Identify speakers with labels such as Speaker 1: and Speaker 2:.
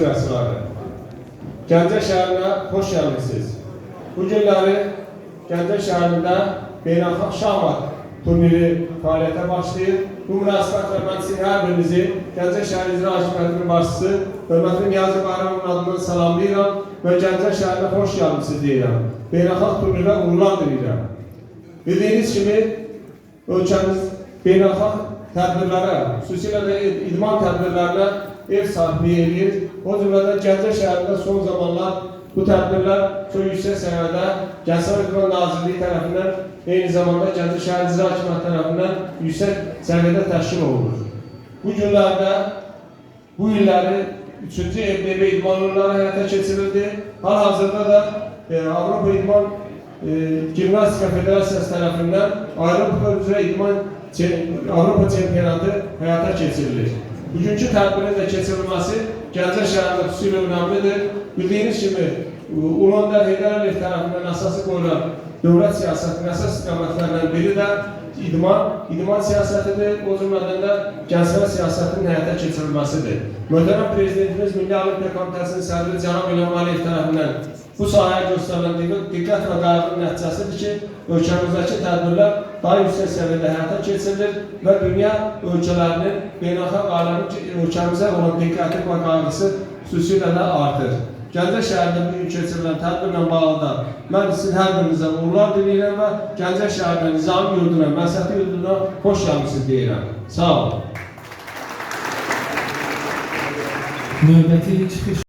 Speaker 1: Sırasıları. Gəncə şəhərinə xoş gəlmişsiniz. Bu günləri Gəncə şəhərində beynəlxalq şahmat turniri fəaliyyətə başlayır. Bu münasibətlə mən sizin hər birinizi Gəncə şəhər İcra Hakimiyyətinin başçısı hörmətli Niyazi Bayramovun adından salamlayıram və Gəncə şəhərinə xoş gəlmişsiniz deyirəm. Beynəlxalq turnirə uğurlar diləyirəm. Bildiyiniz kimi ölkəmiz beynəlxalq tədbirlərə, xüsusilə də idman tədbirlərinə ev sahibliyi edir. O cümlədən Gəncə şəhərində son zamanlar bu tədbirlər çox yüksək səviyyədə Gənclər İdman Nazirliyi tərəfindən, eyni zamanda Gəncə şəhər İcra Hakimiyyəti tərəfindən yüksək səviyyədə təşkil olunur. Bu günlərdə, bu illəri 3-cü EBB idman oyunları həyata keçirildi. Hal-hazırda da Avropa İdman Gimnastika Federasiyası tərəfindən Avropa üzrə idman Avropa çempionatı həyata keçirilir. Bugünkü tədbirin də keçirilməsi Gəncə şəhərində xüsusilə önəmlidir. Bildiyiniz kimi, Ulu Öndər Heydər Əliyev tərəfindən əsası qoyulan dövlət siyasətinin əsas istiqamətlərindən biri də idman siyasətidir. O cümlədən də gənclər siyasətinin həyata keçirilməsidir. Möhtərəm Prezidentimiz Milli Olimpiya Komitəsinin sədri Cənab İlham Əliyev tərəfindən bu sahəyə göstərilən diqqət və qayğının nəticəsidir ki, ölkəmizdəki tədbirlər daha yüksək səviyyədə həyata keçirilir və dünya ölkələrinin beynəlxalq aləmin ölkəmizə olan diqqəti və qayğısı xüsusilə də artır. Gəncə şəhərində bugün keçirilən tədbirlə bağlı da mən sizin hər birinizə uğurlar diləyirəm və Gəncə şəhərində Nizami yurduna, Məsəti yurduna xoş gəlmişsiniz deyirəm. Sağ olun.
Speaker 2: Növbəti çıxış